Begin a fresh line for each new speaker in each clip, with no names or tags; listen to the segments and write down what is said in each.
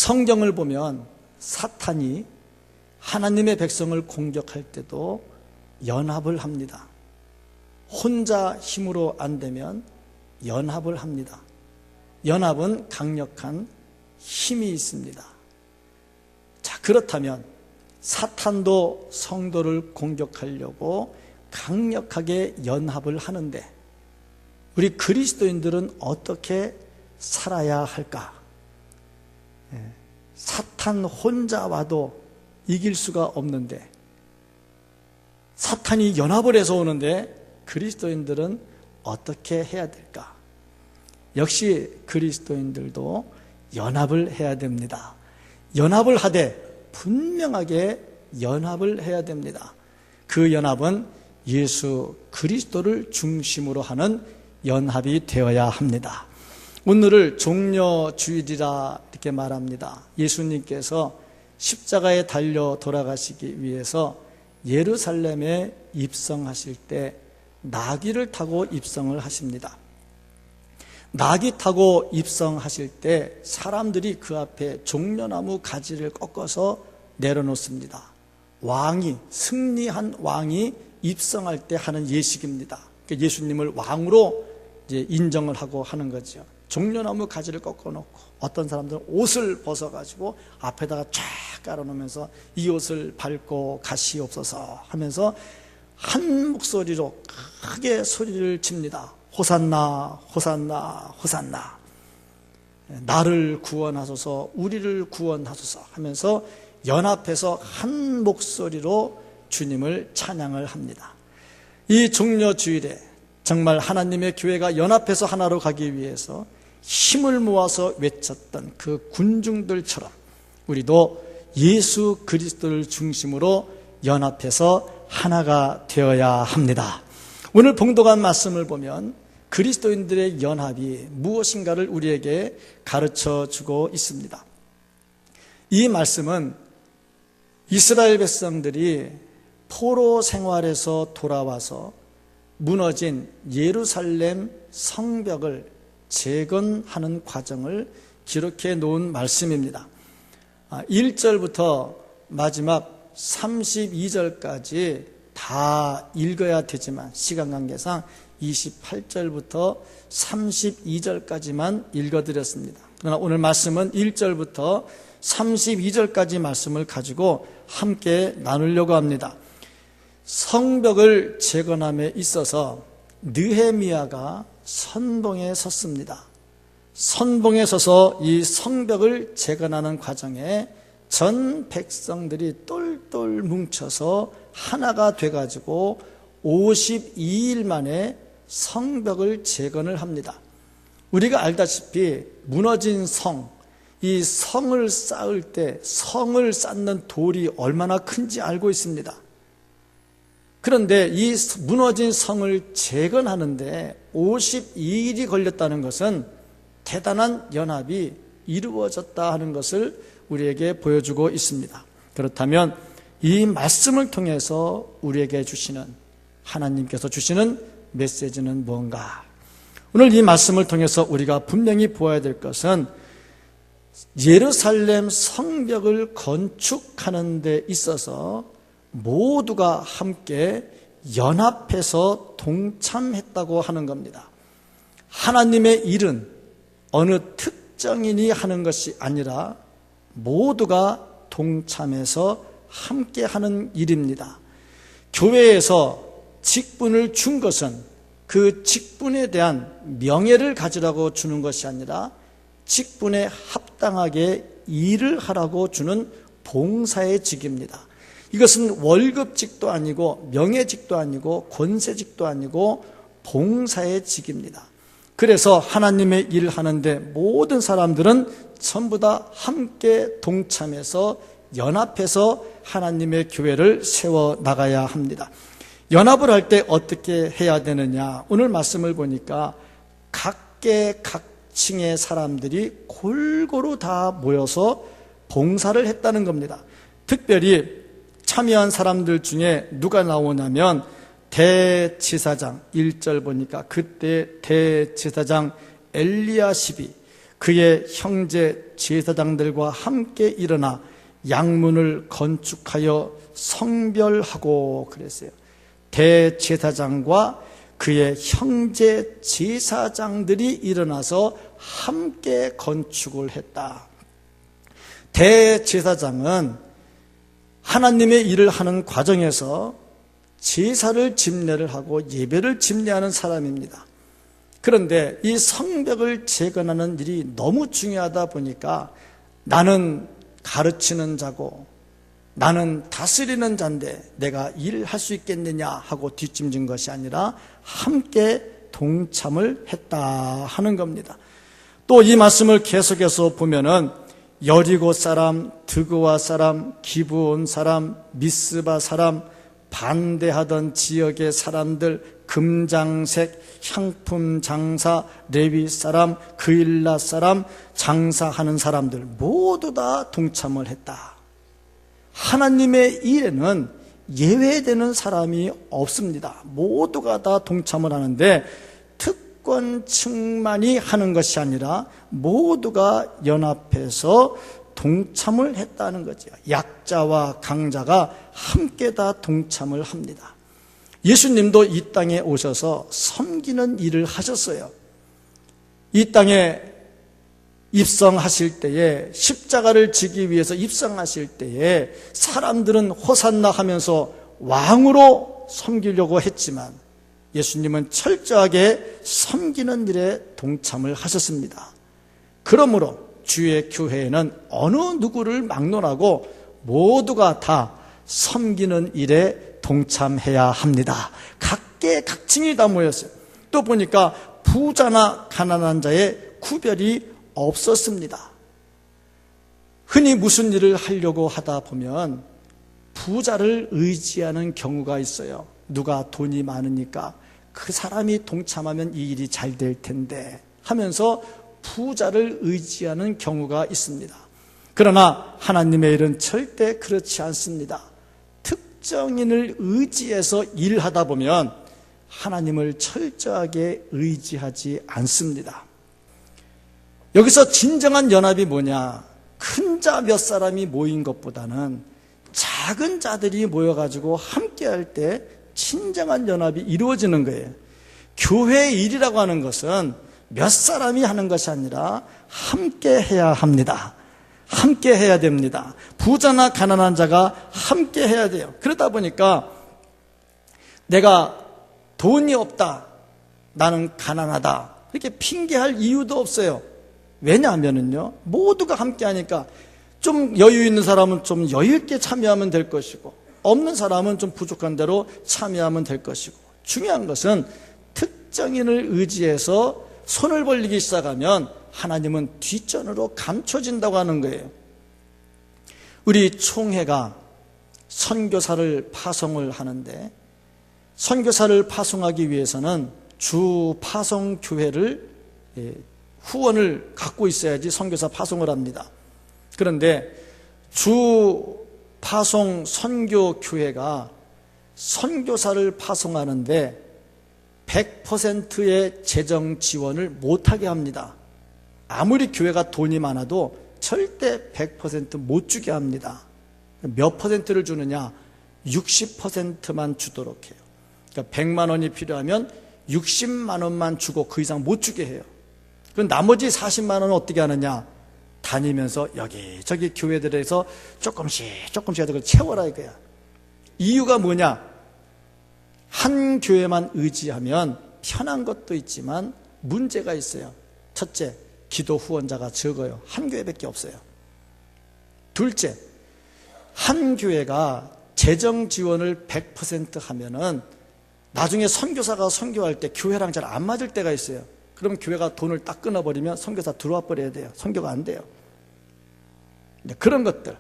성경을 보면 사탄이 하나님의 백성을 공격할 때도 연합을 합니다. 혼자 힘으로 안 되면 연합을 합니다. 연합은 강력한 힘이 있습니다. 자, 그렇다면 사탄도 성도를 공격하려고 강력하게 연합을 하는데 우리 그리스도인들은 어떻게 살아야 할까? 사탄 혼자 와도 이길 수가 없는데 사탄이 연합을 해서 오는데 그리스도인들은 어떻게 해야 될까? 역시 그리스도인들도 연합을 해야 됩니다. 연합을 하되 분명하게 연합을 해야 됩니다. 그 연합은 예수 그리스도를 중심으로 하는 연합이 되어야 합니다. 오늘을 종려주일이라 이렇게 말합니다. 예수님께서 십자가에 달려 돌아가시기 위해서 예루살렘에 입성하실 때 나귀를 타고 입성을 하십니다. 나귀 타고 입성하실 때 사람들이 그 앞에 종려나무 가지를 꺾어서 내려놓습니다. 왕이, 승리한 왕이 입성할 때 하는 예식입니다. 예수님을 왕으로 이제 인정을 하고 하는 거죠. 종려나무 가지를 꺾어놓고 어떤 사람들은 옷을 벗어가지고 앞에다가 쫙 깔아놓으면서 이 옷을 밟고 가시옵소서 하면서 한 목소리로 크게 소리를 칩니다. 호산나 호산나 호산나, 나를 구원하소서 우리를 구원하소서 하면서 연합해서 한 목소리로 주님을 찬양을 합니다. 이 종려주일에 정말 하나님의 교회가 연합해서 하나로 가기 위해서 힘을 모아서 외쳤던 그 군중들처럼 우리도 예수 그리스도를 중심으로 연합해서 하나가 되어야 합니다. 오늘 봉독한 말씀을 보면 그리스도인들의 연합이 무엇인가를 우리에게 가르쳐 주고 있습니다. 이 말씀은 이스라엘 백성들이 포로 생활에서 돌아와서 무너진 예루살렘 성벽을 재건하는 과정을 기록해 놓은 말씀입니다. 1절부터 마지막 32절까지 다 읽어야 되지만 시간 관계상 28절부터 32절까지만 읽어드렸습니다. 그러나 오늘 말씀은 1절부터 32절까지 말씀을 가지고 함께 나누려고 합니다. 성벽을 재건함에 있어서 느헤미야가 선봉에 섰습니다. 선봉에 서서 이 성벽을 재건하는 과정에 전 백성들이 똘똘 뭉쳐서 하나가 돼가지고 52일 만에 성벽을 재건을 합니다. 우리가 알다시피 무너진 성, 이 성을 쌓을 때 성을 쌓는 돌이 얼마나 큰지 알고 있습니다. 그런데 이 무너진 성을 재건하는데 52일이 걸렸다는 것은 대단한 연합이 이루어졌다 하는 것을 우리에게 보여주고 있습니다. 그렇다면 이 말씀을 통해서 우리에게 주시는, 하나님께서 주시는 메시지는 뭔가? 오늘 이 말씀을 통해서 우리가 분명히 보아야 될 것은 예루살렘 성벽을 건축하는 데 있어서 모두가 함께 연합해서 동참했다고 하는 겁니다. 하나님의 일은 어느 특정인이 하는 것이 아니라 모두가 동참해서 함께 하는 일입니다. 교회에서 직분을 준 것은 그 직분에 대한 명예를 가지라고 주는 것이 아니라 직분에 합당하게 일을 하라고 주는 봉사의 직입니다. 이것은 월급직도 아니고 명예직도 아니고 권세직도 아니고 봉사의 직입니다. 그래서 하나님의 일을 하는데 모든 사람들은 전부 다 함께 동참해서 연합해서 하나님의 교회를 세워 나가야 합니다. 연합을 할 때 어떻게 해야 되느냐? 오늘 말씀을 보니까 각계 각층의 사람들이 골고루 다 모여서 봉사를 했다는 겁니다. 특별히 참여한 사람들 중에 누가 나오냐면 대제사장, 1절 보니까 그때 대제사장 엘리야십이 그의 형제 대제사장들과 함께 일어나 양문을 건축하여 성별하고 그랬어요. 대제사장과 그의 형제 제사장들이 일어나서 함께 건축을 했다. 대제사장은 하나님의 일을 하는 과정에서 제사를 집례를 하고 예배를 집례하는 사람입니다. 그런데 이 성벽을 재건하는 일이 너무 중요하다 보니까 나는 가르치는 자고 나는 다스리는 자인데 내가 일할 수 있겠느냐 하고 뒷짐진 것이 아니라 함께 동참을 했다 하는 겁니다. 또 이 말씀을 계속해서 보면은 여리고 사람, 드그와 사람, 기브온 사람, 미스바 사람, 반대하던 지역의 사람들, 금장색, 향품 장사, 레위 사람, 그일라 사람, 장사하는 사람들 모두 다 동참을 했다. 하나님의 일에는 예외되는 사람이 없습니다. 모두가 다 동참을 하는데 특권층만이 하는 것이 아니라 모두가 연합해서 동참을 했다는 거죠. 약자와 강자가 함께 다 동참을 합니다. 예수님도 이 땅에 오셔서 섬기는 일을 하셨어요. 이 땅에 입성하실 때에 십자가를 지기 위해서 입성하실 때에 사람들은 호산나 하면서 왕으로 섬기려고 했지만 예수님은 철저하게 섬기는 일에 동참을 하셨습니다. 그러므로 주의 교회에는 어느 누구를 막론하고 모두가 다 섬기는 일에 동참해야 합니다. 각계각층이 다 모였어요. 또 보니까 부자나 가난한 자의 구별이 없었습니다. 흔히 무슨 일을 하려고 하다 보면 부자를 의지하는 경우가 있어요. 누가 돈이 많으니까 그 사람이 동참하면 이 일이 잘 될 텐데 하면서 부자를 의지하는 경우가 있습니다. 그러나 하나님의 일은 절대 그렇지 않습니다. 특정인을 의지해서 일하다 보면 하나님을 철저하게 의지하지 않습니다. 여기서 진정한 연합이 뭐냐? 큰 자 몇 사람이 모인 것보다는 작은 자들이 모여가지고 함께할 때 진정한 연합이 이루어지는 거예요. 교회의 일이라고 하는 것은 몇 사람이 하는 것이 아니라 함께 해야 합니다. 함께 해야 됩니다. 부자나 가난한 자가 함께 해야 돼요. 그러다 보니까 내가 돈이 없다, 나는 가난하다 이렇게 핑계할 이유도 없어요. 왜냐하면요, 모두가 함께 하니까 좀 여유 있는 사람은 좀 여유 있게 참여하면 될 것이고 없는 사람은 좀 부족한 대로 참여하면 될 것이고, 중요한 것은 특정인을 의지해서 손을 벌리기 시작하면 하나님은 뒷전으로 감춰진다고 하는 거예요. 우리 총회가 선교사를 파송을 하는데 선교사를 파송하기 위해서는 주 파송교회를 후원을 갖고 있어야지 선교사 파송을 합니다. 그런데 주 파송 선교교회가 선교사를 파송하는데 100%의 재정 지원을 못하게 합니다. 아무리 교회가 돈이 많아도 절대 100% 못 주게 합니다. 몇 퍼센트를 주느냐? 60%만 주도록 해요. 그러니까 100만 원이 필요하면 60만 원만 주고 그 이상 못 주게 해요. 그럼 나머지 40만 원은 어떻게 하느냐? 다니면서 여기저기 교회들에서 조금씩 그걸 채워라 이거야. 이유가 뭐냐? 한 교회만 의지하면 편한 것도 있지만 문제가 있어요. 첫째, 기도 후원자가 적어요. 한 교회밖에 없어요. 둘째, 한 교회가 재정 지원을 100% 하면은 나중에 선교사가 선교할 때 교회랑 잘 안 맞을 때가 있어요. 그럼 교회가 돈을 딱 끊어버리면 선교사 들어와 버려야 돼요. 선교가 안 돼요. 그런 것들.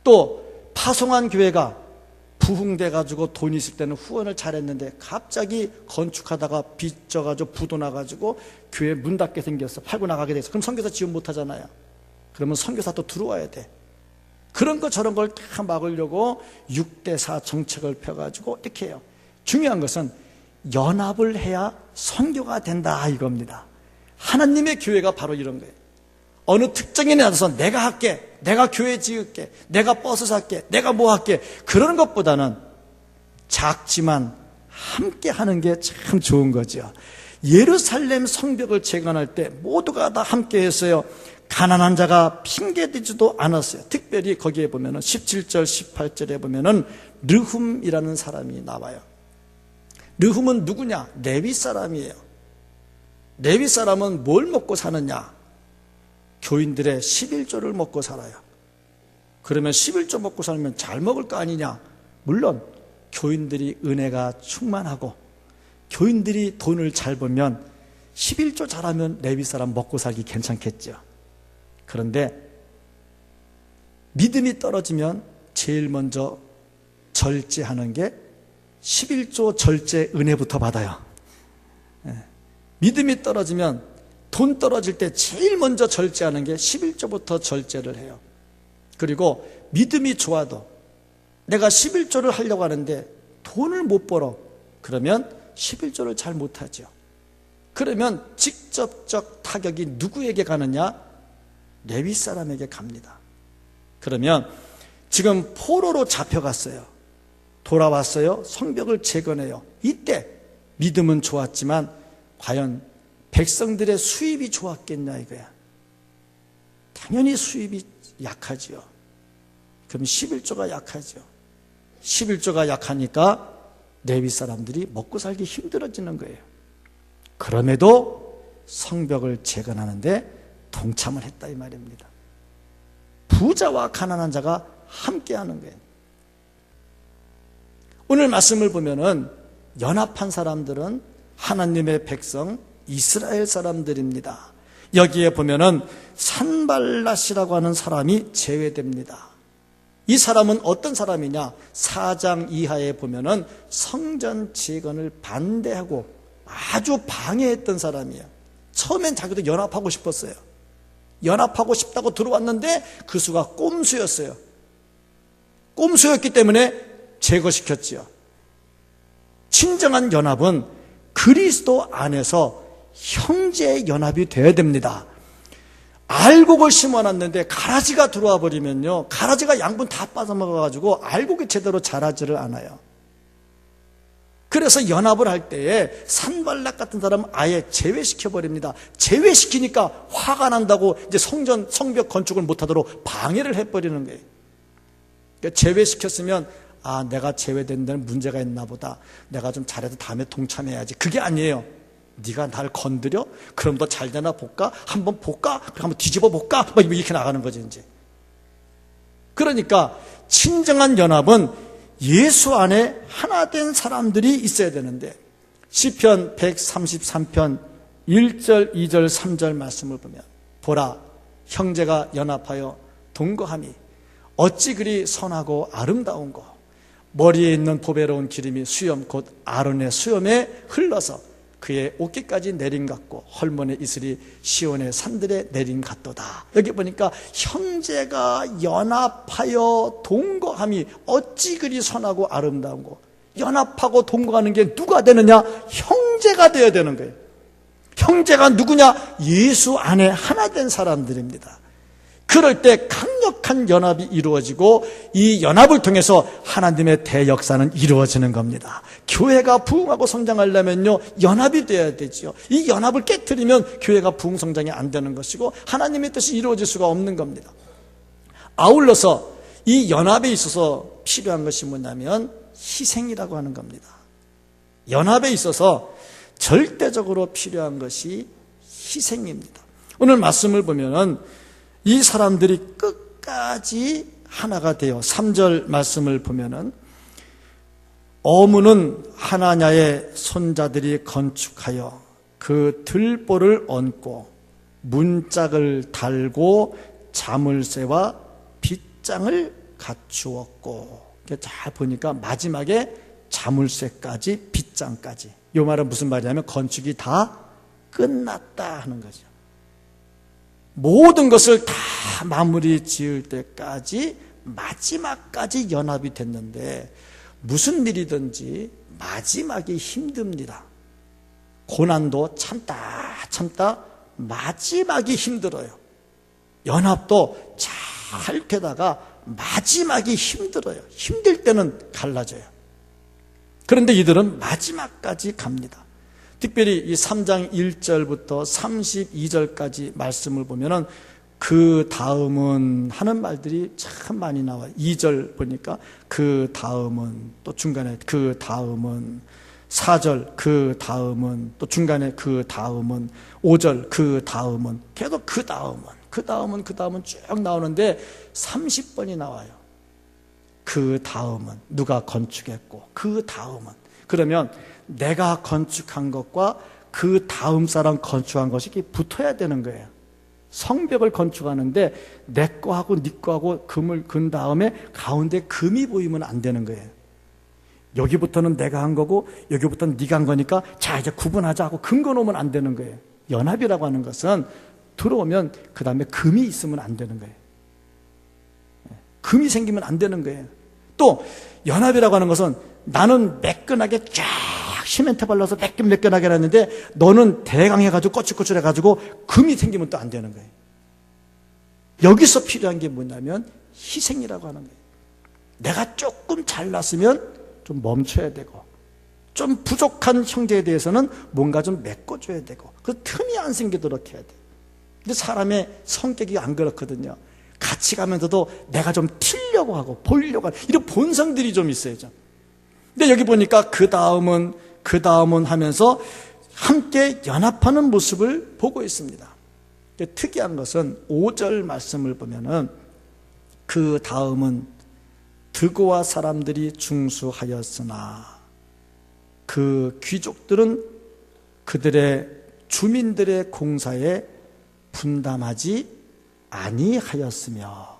또 파송한 교회가 부흥돼가지고 돈 있을 때는 후원을 잘했는데 갑자기 건축하다가 빚 져가지고 부도 나가지고 교회 문 닫게 생겼어. 팔고 나가게 돼서 그럼 선교사 지원 못하잖아요. 그러면 선교사 또 들어와야 돼. 그런 거 저런 걸 다 막으려고 6대4 정책을 펴가지고 이렇게 해요. 중요한 것은 연합을 해야 선교가 된다 이겁니다. 하나님의 교회가 바로 이런 거예요. 어느 특정인이 나서서 내가 할게, 내가 교회 지을게, 내가 버스 살게, 내가 뭐 할게, 그러는 것보다는 작지만 함께 하는 게 참 좋은 거죠. 예루살렘 성벽을 재건할 때 모두가 다 함께 했어요. 가난한 자가 핑계대지도 않았어요. 특별히 거기에 보면은 17절 18절에 보면은 르훔이라는 사람이 나와요. 르훔은 누구냐? 레위 사람이에요. 레위 사람은 뭘 먹고 사느냐? 교인들의 11조를 먹고 살아요. 그러면 11조 먹고 살면 잘 먹을 거 아니냐? 물론 교인들이 은혜가 충만하고 교인들이 돈을 잘 벌면 11조 잘하면 레위 사람 먹고 살기 괜찮겠죠. 그런데 믿음이 떨어지면 제일 먼저 절제하는 게 11조 절제 은혜부터 받아요. 믿음이 떨어지면 돈 떨어질 때 제일 먼저 절제하는 게 11조부터 절제를 해요. 그리고 믿음이 좋아도 내가 11조를 하려고 하는데 돈을 못 벌어. 그러면 11조를 잘 못하죠. 그러면 직접적 타격이 누구에게 가느냐? 레위 사람에게 갑니다. 그러면 지금 포로로 잡혀갔어요. 돌아왔어요. 성벽을 재건해요. 이때 믿음은 좋았지만 과연 백성들의 수입이 좋았겠냐 이거야. 당연히 수입이 약하지요. 그럼 11조가 약하죠. 11조가 약하니까 레위 사람들이 먹고 살기 힘들어지는 거예요. 그럼에도 성벽을 재건하는데 동참을 했다 이 말입니다. 부자와 가난한 자가 함께하는 거예요. 오늘 말씀을 보면은 연합한 사람들은 하나님의 백성 이스라엘 사람들입니다. 여기에 보면은 산발랏이라고 하는 사람이 제외됩니다. 이 사람은 어떤 사람이냐? 4장 이하에 보면은 성전 재건을 반대하고 아주 방해했던 사람이에요. 처음엔 자기도 연합하고 싶었어요. 연합하고 싶다고 들어왔는데 그 수가 꼼수였어요. 꼼수였기 때문에 제거시켰지요. 진정한 연합은 그리스도 안에서 형제 연합이 되어야 됩니다. 알곡을 심어놨는데 가라지가 들어와 버리면요, 가라지가 양분 다 빠져먹어가지고 알곡이 제대로 자라지를 않아요. 그래서 연합을 할 때에 산발락 같은 사람은 아예 제외시켜버립니다. 제외시키니까 화가 난다고 이제 성벽 건축을 못하도록 방해를 해버리는 거예요. 그러니까 제외시켰으면 아, 내가 제외된 데는 문제가 있나 보다. 내가 좀 잘해서 다음에 동참해야지. 그게 아니에요. 네가 날 건드려? 그럼 너 잘 되나 볼까? 한번 볼까? 그럼 한번 뒤집어 볼까? 막 이렇게 나가는 거지 이제. 그러니까 진정한 연합은 예수 안에 하나 된 사람들이 있어야 되는데, 시편 133편 1절, 2절, 3절 말씀을 보면 보라, 형제가 연합하여 동거함이 어찌 그리 선하고 아름다운고, 머리에 있는 보배로운 기름이 수염 곧 아론의 수염에 흘러서 그의 옷깃까지 내린 같고 헐몬의 이슬이 시온의 산들에 내린 같도다. 여기 보니까 형제가 연합하여 동거함이 어찌 그리 선하고 아름다운고, 연합하고 동거하는 게 누가 되느냐? 형제가 되어야 되는 거예요. 형제가 누구냐? 예수 안에 하나 된 사람들입니다. 그럴 때 강력한 연합이 이루어지고 이 연합을 통해서 하나님의 대역사는 이루어지는 겁니다. 교회가 부흥하고 성장하려면요, 연합이 되어야 되지요. 이 연합을 깨트리면 교회가 부흥 성장이 안 되는 것이고 하나님의 뜻이 이루어질 수가 없는 겁니다. 아울러서 이 연합에 있어서 필요한 것이 뭐냐면 희생이라고 하는 겁니다. 연합에 있어서 절대적으로 필요한 것이 희생입니다. 오늘 말씀을 보면은 이 사람들이 끝까지 하나가 되어 3절 말씀을 보면은 어문은 하나냐의 손자들이 건축하여 그 들보를 얹고 문짝을 달고 자물쇠와 빗장을 갖추었고, 잘 보니까 마지막에 자물쇠까지 빗장까지, 이 말은 무슨 말이냐면 건축이 다 끝났다 하는 거죠. 모든 것을 다 마무리 지을 때까지 마지막까지 연합이 됐는데 무슨 일이든지 마지막이 힘듭니다. 고난도 참다 마지막이 힘들어요. 연합도 잘 되다가 마지막이 힘들어요. 힘들 때는 갈라져요. 그런데 이들은 마지막까지 갑니다. 특별히 이 3장 1절부터 32절까지 말씀을 보면은 그 다음은 하는 말들이 참 많이 나와요. 2절 보니까 그 다음은, 또 중간에 그 다음은, 4절 그 다음은, 또 중간에 그 다음은, 5절 그 다음은, 계속 그 다음은 쭉 나오는데 30번이 나와요. 그 다음은 누가 건축했고, 그 다음은. 그러면 내가 건축한 것과 그 다음 사람 건축한 것이 붙어야 되는 거예요. 성벽을 건축하는데 내 거하고 네 거하고 금을 근 다음에 가운데 금이 보이면 안 되는 거예요. 여기부터는 내가 한 거고 여기부터는 네가 한 거니까 자 이제 구분하자 하고 근거 놓으면 안 되는 거예요. 연합이라고 하는 것은 들어오면 그 다음에 금이 있으면 안 되는 거예요. 금이 생기면 안 되는 거예요. 또 연합이라고 하는 것은 나는 매끈하게 쫙 시멘트 발라서 매끈하게 해놨는데 너는 대강해가지고 거칠거칠해가지고 금이 생기면 또 안 되는 거예요. 여기서 필요한 게 뭐냐면 희생이라고 하는 거예요. 내가 조금 잘났으면 좀 멈춰야 되고 좀 부족한 형제에 대해서는 뭔가 좀 메꿔줘야 되고 그 틈이 안 생기도록 해야 돼요. 근데 사람의 성격이 안 그렇거든요. 같이 가면서도 내가 좀 튀려고 하고 보이려고 하는 이런 본성들이 좀 있어요. 근데 여기 보니까 그 다음은 하면서 함께 연합하는 모습을 보고 있습니다. 특이한 것은 5절 말씀을 보면은 그 다음은 드고와 사람들이 중수하였으나 그 귀족들은 그들의 주민들의 공사에 분담하지 아니하였으며.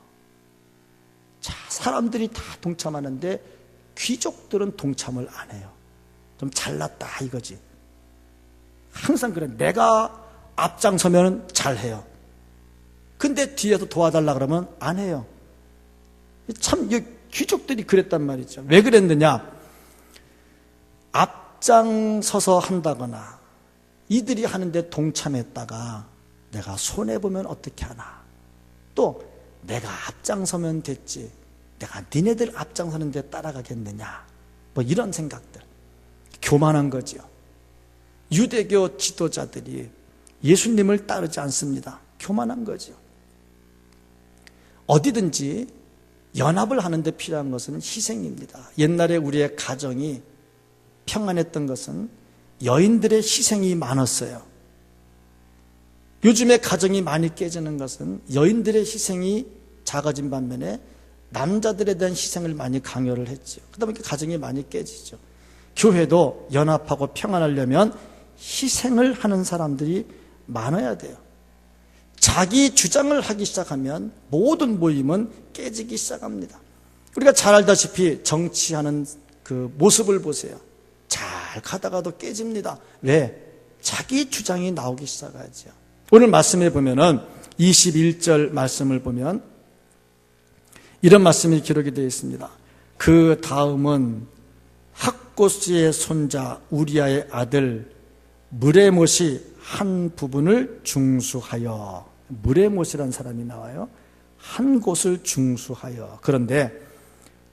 자, 사람들이 다 동참하는데 귀족들은 동참을 안 해요. 좀 잘났다 이거지. 항상 그래. 내가 앞장서면 잘해요. 근데 뒤에서 도와달라 그러면 안 해요. 참 귀족들이 그랬단 말이죠. 왜 그랬느냐? 앞장서서 한다거나 이들이 하는데 동참했다가 내가 손해보면 어떻게 하나. 또 내가 앞장서면 됐지 내가 니네들 앞장서는 데 따라가겠느냐. 뭐 이런 생각들. 교만한 거죠. 유대교 지도자들이 예수님을 따르지 않습니다. 교만한 거죠. 어디든지 연합을 하는데 필요한 것은 희생입니다. 옛날에 우리의 가정이 평안했던 것은 여인들의 희생이 많았어요. 요즘에 가정이 많이 깨지는 것은 여인들의 희생이 작아진 반면에 남자들에 대한 희생을 많이 강요를 했죠. 그러다 보니까 가정이 많이 깨지죠. 교회도 연합하고 평안하려면 희생을 하는 사람들이 많아야 돼요. 자기 주장을 하기 시작하면 모든 모임은 깨지기 시작합니다. 우리가 잘 알다시피 정치하는 그 모습을 보세요. 잘 가다가도 깨집니다. 왜? 자기 주장이 나오기 시작하죠. 오늘 말씀에 보면은 21절 말씀을 보면 이런 말씀이 기록이 되어 있습니다. 그 다음은 학고스의 손자 우리아의 아들 무레못이 한 부분을 중수하여. 무레못이라는 사람이 나와요. 한 곳을 중수하여. 그런데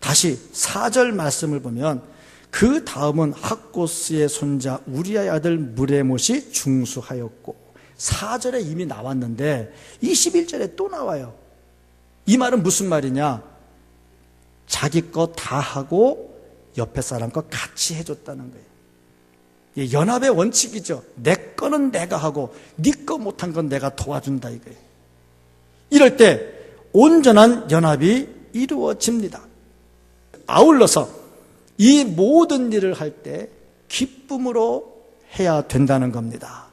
다시 4절 말씀을 보면 그 다음은 학고스의 손자 우리아의 아들 무레못이 중수하였고. 4절에 이미 나왔는데 21절에 또 나와요. 이 말은 무슨 말이냐? 자기 거 다 하고 옆에 사람 거 같이 해줬다는 거예요. 연합의 원칙이죠. 내 거는 내가 하고 네 거 못한 건 내가 도와준다 이거예요. 이럴 때 온전한 연합이 이루어집니다. 아울러서 이 모든 일을 할 때 기쁨으로 해야 된다는 겁니다.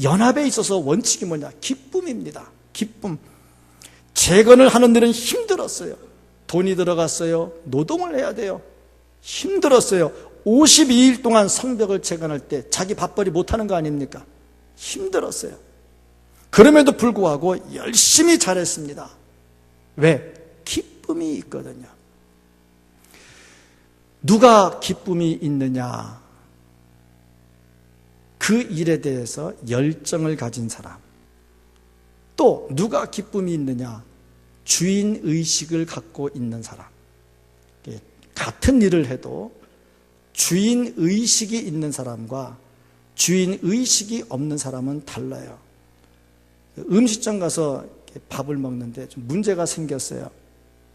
연합에 있어서 원칙이 뭐냐? 기쁨입니다. 기쁨. 재건을 하는 일은 힘들었어요. 돈이 들어갔어요. 노동을 해야 돼요. 힘들었어요. 52일 동안 성벽을 재건할 때 자기 밥벌이 못하는 거 아닙니까? 힘들었어요. 그럼에도 불구하고 열심히 잘했습니다. 왜? 기쁨이 있거든요. 누가 기쁨이 있느냐? 그 일에 대해서 열정을 가진 사람. 또 누가 기쁨이 있느냐? 주인의식을 갖고 있는 사람. 같은 일을 해도 주인의식이 있는 사람과 주인의식이 없는 사람은 달라요. 음식점 가서 밥을 먹는데 좀 문제가 생겼어요.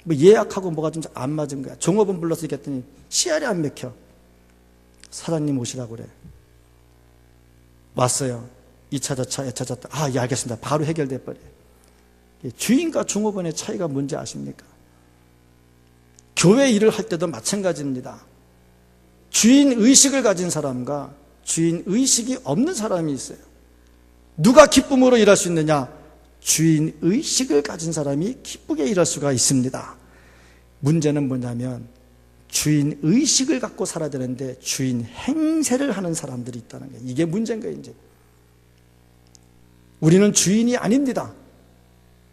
뭐 예약하고 뭐가 좀 안 맞은 거야. 종업원 불러서 얘기했더니 씨알이 안 맥혀. 사장님 오시라고 그래. 왔어요. 2차 저차, 2차 저차. 아, 예, 알겠습니다. 바로 해결돼 버려요. 주인과 종업원의 차이가 뭔지 아십니까? 교회 일을 할 때도 마찬가지입니다. 주인의식을 가진 사람과 주인의식이 없는 사람이 있어요. 누가 기쁨으로 일할 수 있느냐? 주인의식을 가진 사람이 기쁘게 일할 수가 있습니다. 문제는 뭐냐면 주인의식을 갖고 살아야 되는데 주인 행세를 하는 사람들이 있다는 거예요. 이게 문제인 거예요. 이제 우리는 주인이 아닙니다.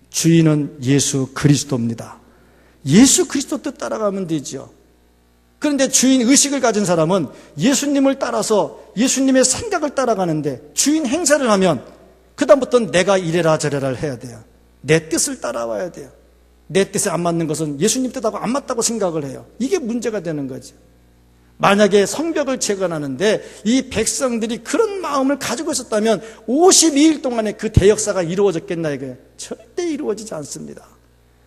주인은 예수 그리스도입니다. 예수 그리스도 뜻 따라가면 되죠. 그런데 주인의식을 가진 사람은 예수님을 따라서 예수님의 생각을 따라가는데 주인 행세를 하면 그다음부터는 내가 이래라 저래라 해야 돼요. 내 뜻을 따라와야 돼요. 내 뜻에 안 맞는 것은 예수님 뜻하고 안 맞다고 생각을 해요. 이게 문제가 되는 거죠. 만약에 성벽을 재건하는데 이 백성들이 그런 마음을 가지고 있었다면 52일 동안에 그 대역사가 이루어졌겠나 이거예요. 절대 이루어지지 않습니다.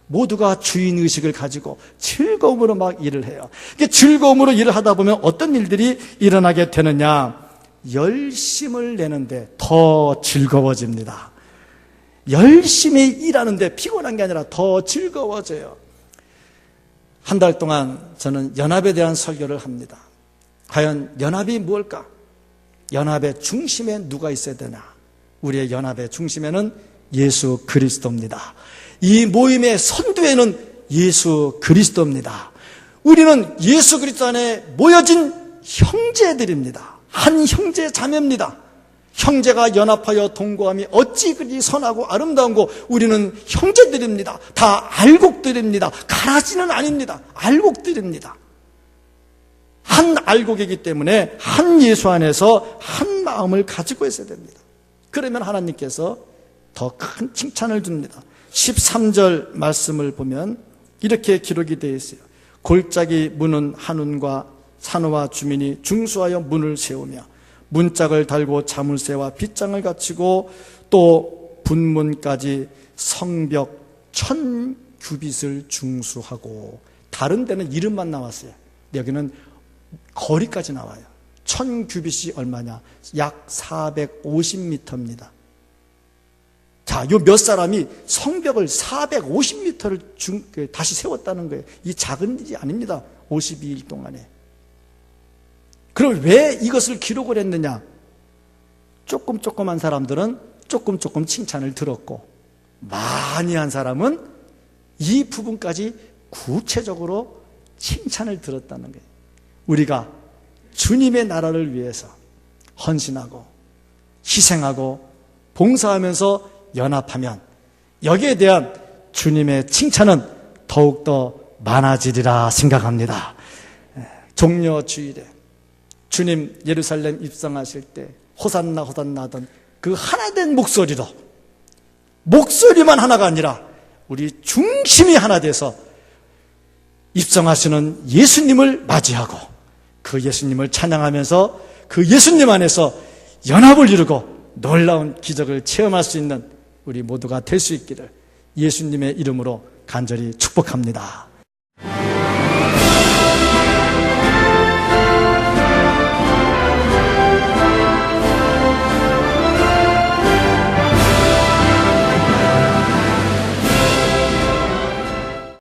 모두가 주인의식을 가지고 즐거움으로 막 일을 해요. 즐거움으로 일을 하다 보면 어떤 일들이 일어나게 되느냐? 열심을 내는데 더 즐거워집니다. 열심히 일하는데 피곤한 게 아니라 더 즐거워져요. 한 달 동안 저는 연합에 대한 설교를 합니다. 과연 연합이 무엇일까? 연합의 중심에 누가 있어야 되나? 우리의 연합의 중심에는 예수 그리스도입니다. 이 모임의 선두에는 예수 그리스도입니다. 우리는 예수 그리스도 안에 모여진 형제들입니다. 한 형제 자매입니다. 형제가 연합하여 동거함이 어찌 그리 선하고 아름다운고 우리는 형제들입니다. 다 알곡들입니다. 가라지는 아닙니다. 알곡들입니다. 한 알곡이기 때문에 한 예수 안에서 한 마음을 가지고 있어야 됩니다. 그러면 하나님께서 더 큰 칭찬을 줍니다. 13절 말씀을 보면 이렇게 기록이 되어 있어요. 골짜기 문은 한운과 산호와 주민이 중수하여 문을 세우며 문짝을 달고 자물쇠와 빗장을 갖추고 또 분문까지 성벽 1000규빗을 중수하고, 다른 데는 이름만 나왔어요. 여기는 거리까지 나와요. 1000규빗이 얼마냐? 약 450m입니다. 자, 요 몇 사람이 성벽을 450m를 다시 세웠다는 거예요. 이 작은 일이 아닙니다. 52일 동안에. 그럼 왜 이것을 기록을 했느냐? 조금한 사람들은 조금 칭찬을 들었고, 많이 한 사람은 이 부분까지 구체적으로 칭찬을 들었다는 거예요. 우리가 주님의 나라를 위해서 헌신하고 희생하고 봉사하면서 연합하면 여기에 대한 주님의 칭찬은 더욱더 많아지리라 생각합니다. 종려 주일에 주님 예루살렘 입성하실 때 호산나 호산나 하던 그 하나된 목소리로, 목소리만 하나가 아니라 우리 중심이 하나 돼서 입성하시는 예수님을 맞이하고 그 예수님을 찬양하면서 그 예수님 안에서 연합을 이루고 놀라운 기적을 체험할 수 있는 우리 모두가 될 수 있기를 예수님의 이름으로 간절히 축복합니다.